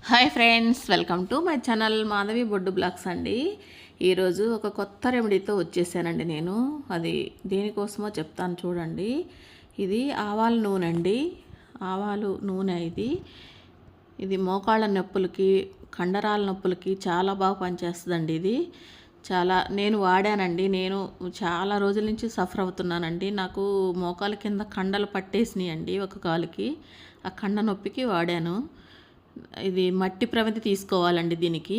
Hi friends, welcome to my channel Madhavi Boddu blogs అండి. ఈరోజు ఒక కొత్త రెమెడీతో వచ్చేసానండి నేను. అది దేనికోసమో చెప్తాను చూడండి. ఇది ఆవాల నూనె అండి. ఆవాలు నూనె ఇది మోకాళ్ళ నొప్పులకి, కండరాల నొప్పులకి చాలా బాగా పనిచేస్తుందండి. ఇది నేను వాడానండి. నేను చాలా రోజుల నుంచి సఫర్ అవుతున్నానండి. నాకు మోకాల కింద కండలు పట్టేసినాయి అండి ఒక కాలుకి. ఆ కండ నొప్పికి వాడాను. ఇది మట్టి ప్రమిది తీసుకోవాలండి. దీనికి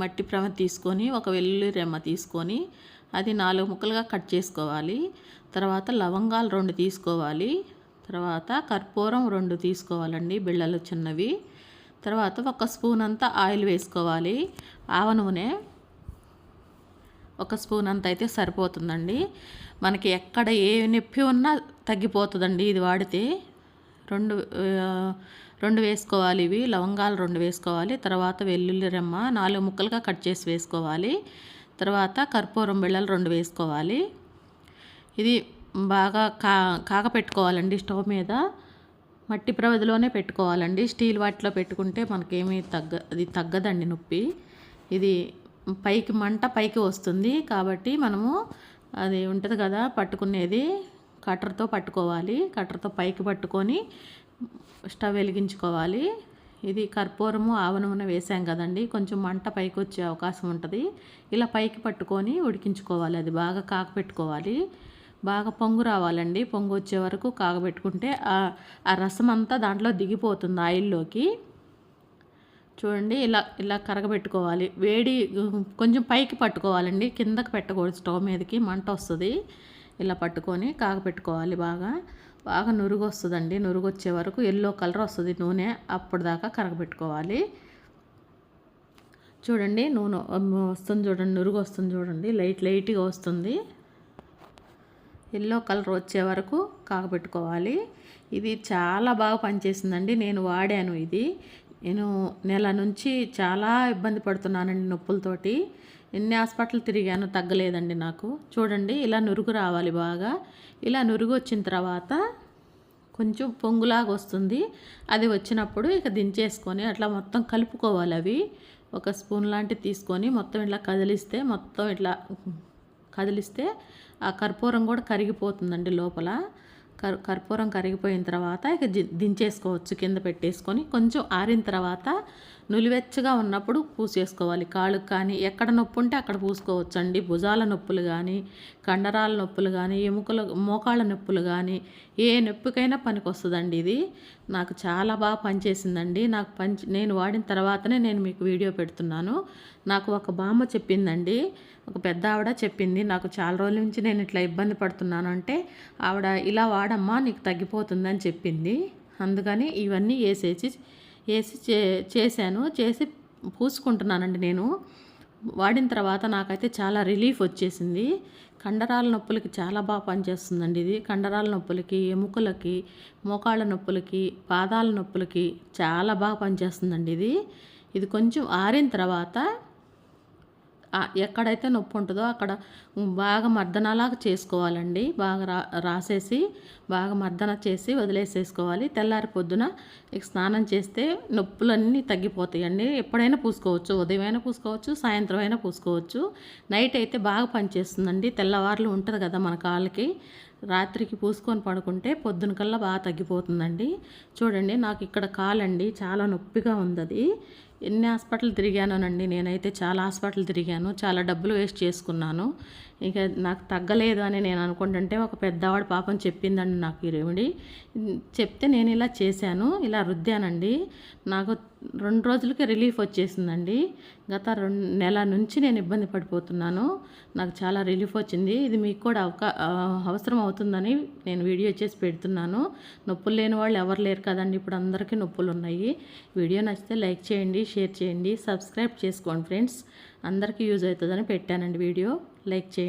మట్టి ప్రమిది తీసుకొని ఒక వెల్లుల్లి రెమ్మ తీసుకొని అది 4 ముక్కలుగా కట్ చేసుకోవాలి. తర్వాత లవంగాలు 2 తీసుకోవాలి. తర్వాత కర్పూరం 2 తీసుకోవాలండి, బిళ్ళలు చిన్నవి. తర్వాత 1 స్పూన్ అంతా ఆయిల్ వేసుకోవాలి. ఆవ నూనె 1 స్పూన్ అంత అయితే సరిపోతుందండి. మనకి ఎక్కడ ఏ నొప్పి ఉన్నా తగ్గిపోతుందండి ఇది వాడితే. 2 వేసుకోవాలి. ఇవి లవంగాలు 2 వేసుకోవాలి. తర్వాత వెల్లుల్లి రెమ్మ 4 ముక్కలుగా కట్ చేసి వేసుకోవాలి. తర్వాత కర్పూరం బిళ్ళలు 2 వేసుకోవాలి. ఇది బాగా కాగపెట్టుకోవాలండి. స్టవ్ మీద మట్టి ప్రమిదిలోనే పెట్టుకోవాలండి. స్టీల్ వాటిలో పెట్టుకుంటే మనకేమీ తగ్గదండి నొప్పి. ఇది మంట పైకి వస్తుంది కాబట్టి మనము అది ఉంటుంది కదా పట్టుకునేది, కట్టర్తో పట్టుకోవాలి. కట్టర్తో పైకి పట్టుకొని స్టవ్ వెలిగించుకోవాలి. ఇది కర్పూరము ఆవ నూనె వేసాం కదండి, కొంచెం మంట పైకి వచ్చే అవకాశం ఉంటుంది. ఇలా పైకి పట్టుకొని ఉడికించుకోవాలి. అది బాగా కాగపెట్టుకోవాలి. బాగా పొంగు రావాలండి. పొంగు వచ్చే వరకు కాగబెట్టుకుంటే ఆ రసం అంతా దాంట్లో దిగిపోతుంది ఆయిల్లోకి. చూడండి, ఇలా కరగబెట్టుకోవాలి. వేడి కొంచెం పైకి పట్టుకోవాలండి, కిందకి పెట్టకూడదు. స్టవ్ మీదకి మంట వస్తుంది. ఇలా పట్టుకొని కాగపెట్టుకోవాలి. బాగా నురుగు వస్తుందండి. నురుగు వచ్చే వరకు ఎల్లో కలర్ వస్తుంది నూనె, అప్పుడు దాకా కరగబెట్టుకోవాలి. చూడండి, నూనె వస్తుంది చూడండి, నురుగు వస్తుంది చూడండి, లైట్గా వస్తుంది. ఎల్లో కలర్ వచ్చే వరకు కాగబెట్టుకోవాలి. ఇది చాలా బాగా పనిచేసిందండి. నేను వాడాను. నేను నెల నుంచి చాలా ఇబ్బంది పడుతున్నానండి నొప్పులతోటి. ఎన్ని హాస్పిటల్ తిరిగాను, తగ్గలేదండి నాకు. చూడండి, ఇలా నురుగు రావాలి. బాగా ఇలా నురుగు వచ్చిన తర్వాత కొంచెం పొంగులాగా వస్తుంది. అది వచ్చినప్పుడు ఇక దించేసుకొని అట్లా మొత్తం కలుపుకోవాలి. అవి 1 స్పూన్ లాంటివి తీసుకొని మొత్తం ఇట్లా కదిలిస్తే ఆ కర్పూరం కూడా కరిగిపోతుందండి లోపల. కర్పూరం కరిగిపోయిన తర్వాత ఇక దించేసుకోవచ్చు. కింద పెట్టేసుకొని కొంచెం ఆరిన తర్వాత నులివెచ్చగా ఉన్నప్పుడు పూసేసుకోవాలి. కాళ్ళకు కానీ ఎక్కడ నొప్పి ఉంటే అక్కడ పూసుకోవచ్చు అండి. భుజాల నొప్పులు కానీ, కండరాల నొప్పులు కానీ, మోకాళ్ళ నొప్పులు కానీ, ఏ నొప్పికైనా పనికి వస్తుందండి. ఇది నాకు చాలా బాగా పనిచేసిందండి. నేను వాడిన తర్వాతనే నేను మీకు వీడియో పెడుతున్నాను. నాకు ఒక బామ్మ చెప్పిందండి, ఒక పెద్ద ఆవిడ చెప్పింది. నాకు చాలా రోజుల నుంచి నేను ఇట్లా ఇబ్బంది పడుతున్నాను అంటే ఆవిడ ఇలా వాడమ్మా నీకు తగ్గిపోతుందని చెప్పింది. అందుకని ఇవన్నీ చేసి పూసుకుంటున్నానండి. నేను వాడిన తర్వాత నాకైతే చాలా రిలీఫ్ వచ్చేసింది. కండరాల నొప్పులకి చాలా బాగా పనిచేస్తుందండి ఇది. కండరాల నొప్పులకి, ఎముకలకి, మోకాళ్ళ నొప్పులకి, పాదాల నొప్పులకి చాలా బాగా పనిచేస్తుందండి ఇది కొంచెం ఆరిన తర్వాత ఎక్కడైతే నొప్పి ఉంటుందో అక్కడ బాగా మర్దనలాగా చేసుకోవాలండి. బాగా రాసేసి బాగా మర్దన చేసి వదిలేసేసుకోవాలి. తెల్లారి పొద్దున స్నానం చేస్తే నొప్పులన్నీ తగ్గిపోతాయండి. ఎప్పుడైనా పూసుకోవచ్చు, ఉదయమైనా పూసుకోవచ్చు, సాయంత్రం అయినా పూసుకోవచ్చు. నైట్ అయితే బాగా పనిచేస్తుందండి. తెల్లవారులు ఉంటుంది కదా మన కాళ్ళకి, రాత్రికి పూసుకొని పడుకుంటే పొద్దున కల్లా బాగా తగ్గిపోతుందండి. చూడండి, నాకు ఇక్కడ కాలండి చాలా నొప్పిగా ఉంది. అది ఎన్ని హాస్పిటల్ తిరిగానోనండి. నేనైతే చాలా హాస్పిటల్ తిరిగాను, చాలా డబ్బులు వేస్ట్ చేసుకున్నాను. ఇక నాకు తగ్గలేదు అని నేను అనుకుంటుంటే ఒక పెద్దవాడు పాపం చెప్పిందండి నాకు ఈ రెమెడీ. చెప్తే నేను ఇలా చేశాను, ఇలా రుద్దానండి. నాకు 2 రోజులకి రిలీఫ్ వచ్చేసిందండి. గత నెల నుంచి నేను ఇబ్బంది పడిపోతున్నాను. నాకు చాలా రిలీఫ్ వచ్చింది. ఇది మీకు కూడా అవసరం అవుతుందని నేను వీడియో చేసి పెడుతున్నాను. నొప్పులు లేని వాళ్ళు ఎవరు లేరు కదండి, ఇప్పుడు అందరికీ నొప్పులు ఉన్నాయి. వీడియో నచ్చితే లైక్ చేయండి, షేర్ చేయండి, సబ్స్క్రైబ్ చేసుకోండి ఫ్రెండ్స్. అందరికీ యూజ్ అవుతుందని పెట్టానండి వీడియో. లైక్ చేయండి.